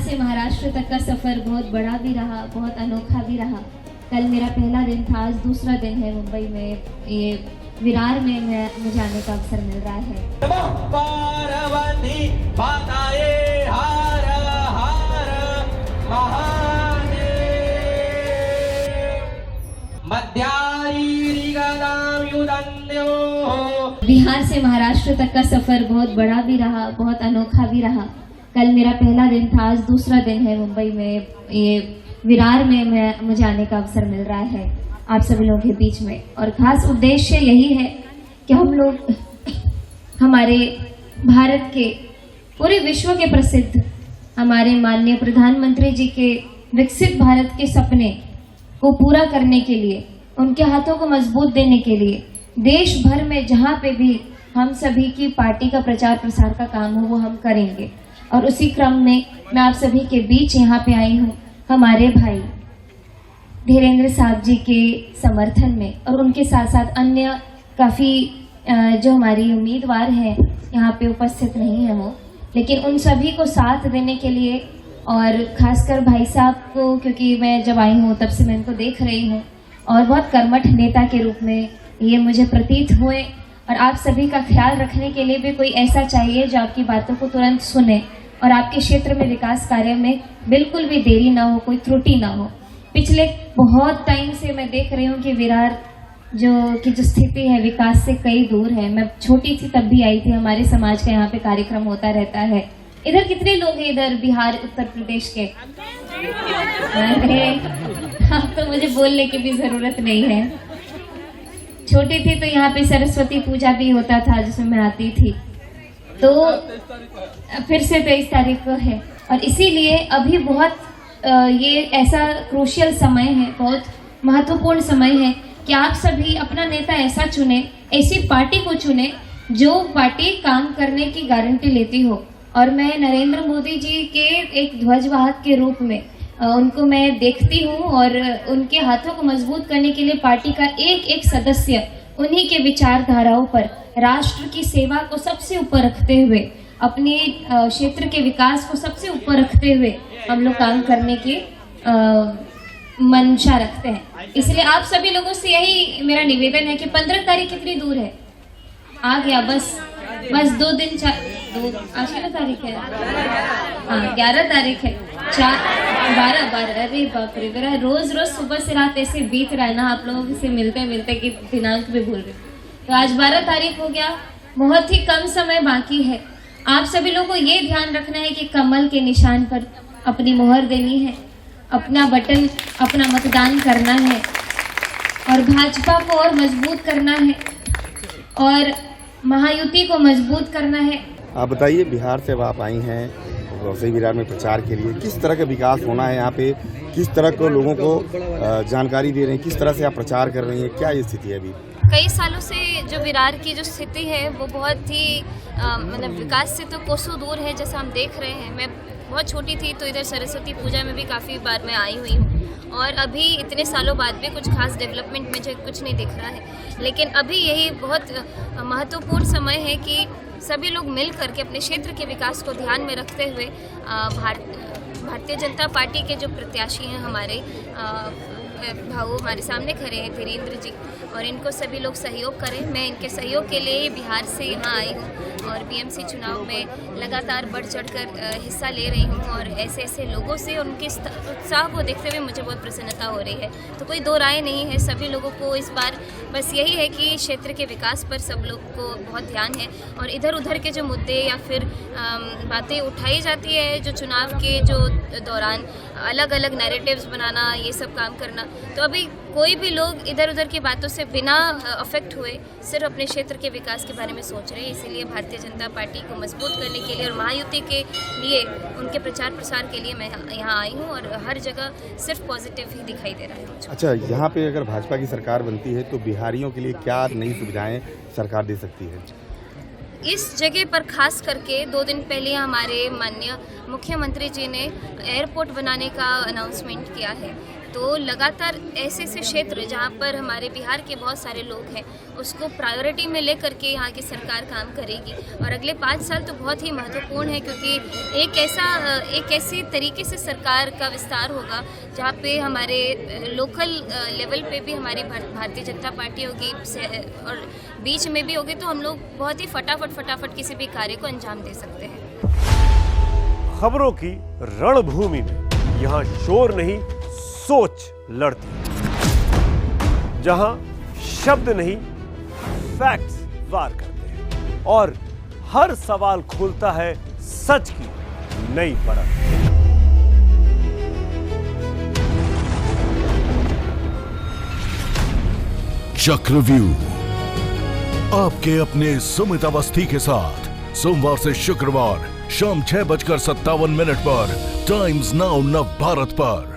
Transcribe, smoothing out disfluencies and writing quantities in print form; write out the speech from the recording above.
से महाराष्ट्र तक का सफ़र बहुत बड़ा भी रहा, बहुत अनोखा भी रहा। कल मेरा पहला दिन था, आज दूसरा दिन है मुंबई में। ये विरार में मुझे आने का अवसर मिल रहा है। बिहार से महाराष्ट्र तक का सफ़र बहुत बड़ा भी रहा, बहुत अनोखा भी रहा। कल मेरा पहला दिन था, आज दूसरा दिन है मुंबई में। ये विरार में मुझे आने का अवसर मिल रहा है आप सभी लोगों के बीच में। और खास उद्देश्य यही है कि हम लोग हमारे भारत के, पूरे विश्व के प्रसिद्ध हमारे माननीय प्रधानमंत्री जी के विकसित भारत के सपने को पूरा करने के लिए, उनके हाथों को मजबूत देने के लिए देश भर में जहाँ पे भी हम सभी की पार्टी का प्रचार प्रसार का काम हो वो हम करेंगे। और उसी क्रम में मैं आप सभी के बीच यहाँ पे आई हूँ हमारे भाई धीरेन्द्र साहब जी के समर्थन में, और उनके साथ साथ अन्य काफ़ी जो हमारी उम्मीदवार हैं यहाँ पे उपस्थित नहीं है वो, लेकिन उन सभी को साथ देने के लिए। और खासकर भाई साहब को, क्योंकि मैं जब आई हूँ तब से मैं इनको देख रही हूँ और बहुत कर्मठ नेता के रूप में ये मुझे प्रतीत हुए। और आप सभी का ख्याल रखने के लिए भी कोई ऐसा चाहिए जो आपकी बातों को तुरंत सुने और आपके क्षेत्र में विकास कार्य में बिल्कुल भी देरी ना हो, कोई त्रुटि ना हो। पिछले बहुत टाइम से मैं देख रही हूँ कि विरार की जो स्थिति है विकास से कई दूर है। मैं छोटी थी तब भी आई थी, हमारे समाज का यहाँ पे कार्यक्रम होता रहता है। इधर कितने लोग हैं इधर बिहार उत्तर प्रदेश के? अरे अब तो मुझे बोलने की भी जरूरत नहीं है। छोटी थी तो यहाँ पे सरस्वती पूजा भी होता था जिसमें मैं आती थी। तो फिर से 23 तारीख को है और इसीलिए अभी बहुत ये ऐसा क्रूशियल समय है, बहुत महत्वपूर्ण समय है कि आप सभी अपना नेता ऐसा चुने, ऐसी पार्टी को चुने जो पार्टी काम करने की गारंटी लेती हो। और मैं नरेंद्र मोदी जी के एक ध्वजवाहक के रूप में उनको मैं देखती हूँ और उनके हाथों को मजबूत करने के लिए पार्टी का एक एक सदस्य उन्हीं के विचारधाराओं पर राष्ट्र की सेवा को सबसे ऊपर रखते हुए, अपने क्षेत्र के विकास को सबसे ऊपर रखते हुए हम लोग काम करने की मंशा रखते हैं। इसलिए आप सभी लोगों से यही मेरा निवेदन है कि 15 तारीख कितनी दूर है? आ गया, बस 2 दिन, आज कितना तारीख है? हाँ 11 तारीख है, 12 अरे बाप रे, मेरा रोज सुबह से रात ऐसे बीत रहा है ना, आप लोगों से मिलते मिलते कि दिनांक भी भूल रहे। तो आज 12 तारीख हो गया, बहुत ही कम समय बाकी है। आप सभी लोगों को ये ध्यान रखना है कि कमल के निशान पर अपनी मोहर देनी है, अपना बटन, अपना मतदान करना है और भाजपा को और मजबूत करना है और महायुति को मजबूत करना है। आप बताइए, बिहार से आप आई हैं वैसे विरार में प्रचार के लिए, किस तरह का विकास होना है यहाँ पे, किस तरह को लोगों को जानकारी दे रहे हैं, किस तरह से आप प्रचार कर रही हैं, क्या ये स्थिति है अभी? कई सालों से जो विरार की जो स्थिति है वो बहुत ही मतलब विकास से तो कोसों दूर है, जैसा हम देख रहे हैं। मैं बहुत छोटी थी तो इधर सरस्वती पूजा में भी काफ़ी बार मैं आई हुई हूँ और अभी इतने सालों बाद भी कुछ खास डेवलपमेंट मुझे कुछ नहीं दिख रहा है। लेकिन अभी यही बहुत महत्वपूर्ण समय है कि सभी लोग मिल करके अपने क्षेत्र के विकास को ध्यान में रखते हुए भारतीय जनता पार्टी के जो प्रत्याशी हैं हमारे भाऊ हमारे सामने खड़े हैं धीरेन्द्र जी, और इनको सभी लोग सहयोग करें। मैं इनके सहयोग के लिए बिहार से यहाँ आई हूँ और बीएमसी चुनाव में लगातार बढ़ चढ़कर हिस्सा ले रही हूँ और ऐसे ऐसे लोगों से और उनके उत्साह को देखते हुए मुझे बहुत प्रसन्नता हो रही है। तो कोई दो राय नहीं है, सभी लोगों को इस बार बस यही है कि क्षेत्र के विकास पर सब लोग को बहुत ध्यान है और इधर उधर के जो मुद्दे या फिर बातें उठाई जाती है जो चुनाव के जो दौरान अलग अलग नैरेटिव्स बनाना, ये सब काम करना, तो अभी कोई भी लोग इधर उधर की बातों से बिना अफेक्ट हुए सिर्फ अपने क्षेत्र के विकास के बारे में सोच रहे हैं। इसीलिए भारतीय जनता पार्टी को मजबूत करने के लिए और महायुति के लिए उनके प्रचार प्रसार के लिए मैं यहाँ आई हूँ और हर जगह सिर्फ पॉजिटिव ही दिखाई दे रहा है। अच्छा, यहाँ पे अगर भाजपा की सरकार बनती है तो बिहारियों के लिए क्या नई सुविधाएं सरकार दे सकती है? इस जगह पर खास करके 2 दिन पहले हमारे माननीय मुख्यमंत्री जी ने एयरपोर्ट बनाने का अनाउंसमेंट किया है, तो लगातार ऐसे ऐसे क्षेत्र जहाँ पर हमारे बिहार के बहुत सारे लोग हैं उसको प्रायोरिटी में लेकर के यहाँ की सरकार काम करेगी। और अगले 5 साल तो बहुत ही महत्वपूर्ण है, क्योंकि एक ऐसे तरीके से सरकार का विस्तार होगा जहाँ पे हमारे लोकल लेवल पे भी हमारी भारतीय जनता पार्टी होगी और बीच में भी होगी, तो हम लोग बहुत ही फटाफट किसी भी कार्य को अंजाम दे सकते हैं। खबरों की रणभूमि में यहाँ शोर नहीं सोच लड़ती, जहां शब्द नहीं फैक्ट्स वार करते हैं और हर सवाल खोलता है सच की नई परत। चक्रव्यूह आपके अपने सुमित अवस्थी के साथ सोमवार से शुक्रवार शाम 6:57 पर टाइम्स नाउ नव भारत पर।